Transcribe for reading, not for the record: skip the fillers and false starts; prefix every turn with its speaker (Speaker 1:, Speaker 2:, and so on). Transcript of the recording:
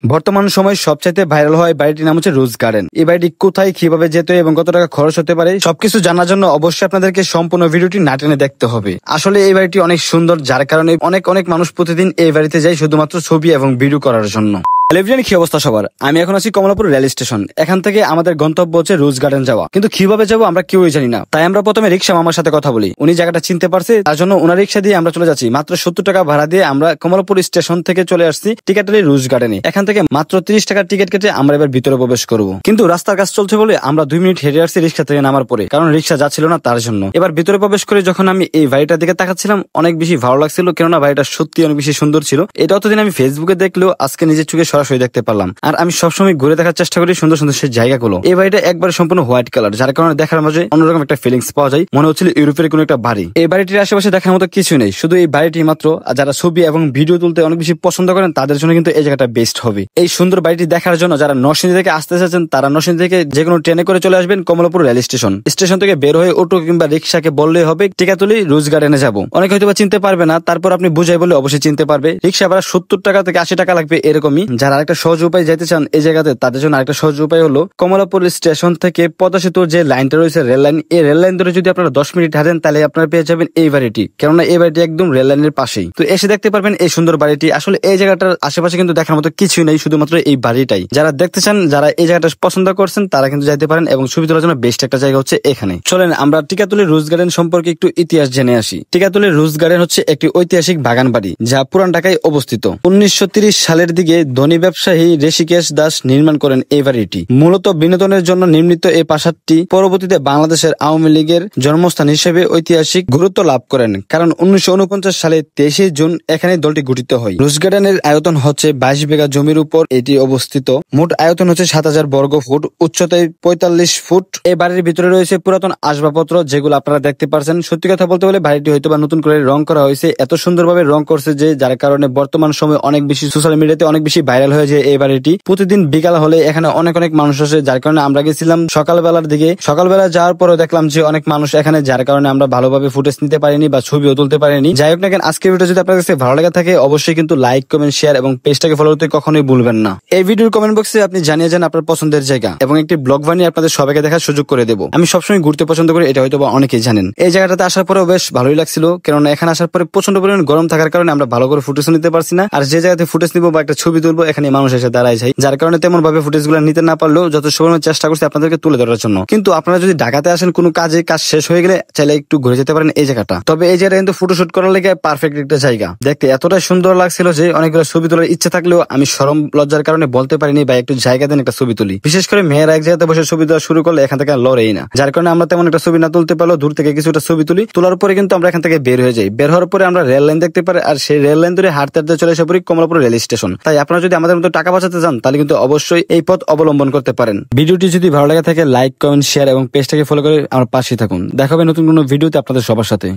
Speaker 1: বর্তমান সময়ে সবচাইতে ভাইরাল হয় বাড়িটির নাম হচ্ছে রোজ গার্ডেন। এই বাড়িটি কোথায় কিভাবে যেতে এবং কত টাকা খরচ হতে পারে সবকিছু জানার জন্য অবশ্যই আপনাদেরকে সম্পূর্ণ ভিডিওটি না টেনে দেখতে হবে। আসলে এই বাড়িটি অনেক সুন্দর, যার কারণে অনেক মানুষ প্রতিদিন এই বাড়িতে যায় শুধুমাত্র ছবি এবং ভিডিও করার জন্য। টেলিভিশন কি অবস্থা সবার? আমি এখন আছি কমলাপুর রেল স্টেশন। এখান থেকে আমাদের গন্তব্য হচ্ছে রোজ গার্ডেন যাওয়া, কিন্তু কিভাবে যাবো আমরা কেউই জানি না। তাই আমরা প্রথমে রিক্সা মামার সাথে কথা বলি, উনি জায়গাটা চিনতে পারছে, তার জন্য ওনার রিক্সা দিয়ে আমরা চলে যাচ্ছি। মাত্র 70 টাকা ভাড়া দিয়ে আমরা কমলাপুর স্টেশন থেকে চলে আসছি টিকাটলি রোজ গার্ডেনে। এখান থেকে মাত্র 30 টাকার টিকিট কেটে আমরা এবার ভিতরে প্রবেশ করবো। কিন্তু রাস্তার কাজ চলছে বলে আমরা 2 মিনিট হেঁটে আসছি রিক্সা থেকে নামার পরে, কারণ রিক্সা যাচ্ছিল না তার জন্য। এবার ভিতরে প্রবেশ করে যখন আমি এই বাড়িটার দিকে তাকাচ্ছিলাম, অনেক বেশি ভালো লাগছিল, কেননা বাড়িটা সত্যি অনেক বেশি সুন্দর ছিল। এটা অতদিন আমি ফেসবুকে দেখলেও আজকে নিজের চোখে সরাসরি দেখতে পারলাম। আর আমি সবসময় ঘুরে দেখার চেষ্টা করি সুন্দর সুন্দর সেই জায়গাগুলো। এই বাড়িটা একবারে সম্পূর্ণ হোয়াইট কালার, যার কারণে দেখার মাঝে অন্যরকম একটা ফিলিংস পাওয়া যায়, মনে হচ্ছিল ইউরোপের কোনো একটা বাড়ি। এই বাড়িটির আশেপাশে দেখার মতো কিছু নেই, শুধু এই বাড়িটি মাত্র। যারা ছবি এবং ভিডিও তুলতে অনেক বেশি পছন্দ করেন তাদের জন্য কিন্তু এই জায়গাটা বেস্ট হবে। এই সুন্দর বাড়িটি দেখার জন্য যারা নরসিংদী থেকে আসতে চাচ্ছেন, তারা নরসিংদী থেকে যে কোনো ট্রেনে করে চলে আসবেন কমলাপুর রেল স্টেশন। স্টেশন থেকে বের হয়ে অটো কিংবা রিক্সাকে বললেই হবে টিকাতলি রোজ গার্ডেনে যাবো। অনেকে হয়তো চিনতে পারবে না, তারপর আপনি বুঝাই বললে অবশ্যই চিনতে পারবে। রিক্সা ভাড়া 70 টাকা থেকে 80 টাকা লাগবে এরকমই। যারা আরেকটা সহজ উপায় যেতে চান এই জায়গাতে, তাদের জন্য আরেকটা সহজ উপায় হলো কমলাপুর স্টেশন থেকে পদ্মা সেতুর যে লাইনটা রয়েছে রেল লাইন, এই রেল লাইন ধরে যদি আপনারা 10 মিনিট হাঁটেন তাহলে আপনারা পেয়ে যাবেন এই বাড়িটি, কেননা এই বাড়িটি একদম রেল লাইনের পাশেই। তো এসে দেখতে পারবেন এই সুন্দর বাড়িটি। আসলে এই জায়গাটার আশেপাশে কিন্তু দেখার মতো কিছুই নেই, শুধুমাত্র এই বাড়িটাই। যারা দেখতে চান, যারা এই জায়গাটা পছন্দ করছেন, তারা কিন্তু যাইতে পারেন এবং ছবি তোলার জন্য বেস্ট একটা জায়গা হচ্ছে এখানে। চলেন আমরা টিকাতলি রোজ গার্ডেন সম্পর্কে একটু ইতিহাস জেনে আসি। টিকাতলি রোজ গার্ডেন হচ্ছে একটি ঐতিহাসিক বাগান বাড়ি, যা পুরান ঢাকায় অবস্থিত। 1930 সালের দিকে ধনী ব্যবসায়ী ঋষিকেশ দাস নির্মাণ করেন এই বাড়িটি। মূলত বিনোদনের জন্য নির্মিত এই প্রাসাদটি পরবর্তীতে বাংলাদেশের আওয়ামী লীগের জন্মস্থান হিসেবে ঐতিহাসিক গুরুত্ব লাভ করেন, কারণ 1949 সালে 23 জুন এখানে দলটি গঠিত হয়। রোজ গার্ডেনের আয়তন হচ্ছে 22 বিঘা জমির উপর এটি অবস্থিত। মোট আয়তন হচ্ছে 7000 বর্গ ফুট, উচ্চতায় 45 ফুট। এই বাড়ির ভিতরে রয়েছে পুরাতন আসবাবপত্র, যেগুলো আপনারা দেখতে পাচ্ছেন। সত্যি কথা বলতে হলে বাড়িটি হয়তো বা নতুন করে রং করা হয়েছে, এত সুন্দরভাবে রং করছে যে যার কারণে বর্তমান সময়ে অনেক বেশি সোশ্যাল মিডিয়াতে অনেক বেশি ভাইরাল হয়ে যায় এই বাড়িটি। প্রতিদিন বিকাল হলে এখানে অনেক মানুষ আসে, যার কারণে আমরা গেছিলাম সকালবেলার দিকে। সকালবেলা যাওয়ার পরে দেখলাম যে অনেক মানুষ এখানে, যার কারণে আমরা ভালোভাবে ফুটেজ নিতে পারিনি বা ছবিও তুলতে পারিনি। যাই হোক না কেন, আজকের ভিডিও যদি আপনার কাছে ভালো লাগে থাকে অবশ্যই কিন্তু লাইক, কমেন্ট, শেয়ার এবং পেজটাকে ফলো করতে কখনোই ভুলবেন না। এই ভিডিওর কমেন্ট বক্সে আপনি জানিয়ে যান আপনার পছন্দের জায়গা এবং একটি ব্লগ বানিয়ে আপনাদের সবাইকে দেখার সুযোগ করে দেবো। আমি সবসময় ঘুরতে পছন্দ করি, এটা হয়তো বা অনেকেই জানেন। এই জায়গাটাতে আসার পরেও বেশ ভালোই লাগছিল, কেননা এখানে আসার পরে প্রচন্ড পরিমাণ গরম থাকার কারণে আমরা ভালো করে ফুটেজ নিতে পারছি না। আর যে জায়গাতে ফুটেজ নিবো বা একটা ছবি তুলবো, এখানে মানুষ এসে দাঁড়ায় যায়, যার কারণে তেমন ভাবে ফুটেজ গুলো নিতে না পারলেও যথেষ্ট পরিমাণ চেষ্টা করছি আপনাদেরকে তুলে ধরার জন্য। কিন্তু আপনারা যদি ঢাকাতে আসেন, কোনো কাজ শেষ হয়ে গেলে চাইলে একটু ঘুরে যেতে পারেন এই জায়গাটা। তবে এই জায়গাটা কিন্তু ফটোশুট করার লেগে পারফেক্ট একটা জায়গা। দেখতে এতটাই সুন্দর লাগছিল যে অনেকগুলো ছবি তোলার ইচ্ছা থাকলেও আমি শরম লজ্জার কারণে বলতে পারিনি বা একটু জায়গা দেন একটা ছবি তুলি। বিশেষ করে মেয়েরা এক জায়গাতে বসে ছবি তোলা শুরু করলে এখান থেকে লড়েই না, যার কারণে আমরা তেমন একটা ছবি না তুলতে পারলেও দূর থেকে কিছুটা ছবি তুলি। তোলার পরে কিন্তু আমরা এখান থেকে বের হয়ে যাই। বের হওয়ার পরে আমরা রেল লাইন দেখতে পারি, আর সেই রেল লাইন ধরে হাঁটতে হাঁটতে চলে এসে পড়ি কমলাপুর রেল স্টেশন। তাই আপনারা যদি আমাদের মতো টাকা বাঁচাতে চান, তাহলে কিন্তু অবশ্যই এই পথ অবলম্বন করতে পারেন। ভিডিওটি যদি ভালো লাগে থাকে লাইক, কমেন্ট, শেয়ার এবং পেজটাকে ফলো করে আমার পাশে থাকুন। দেখা হবে নতুন কোনো ভিডিওতে আপনাদের সবার সাথে।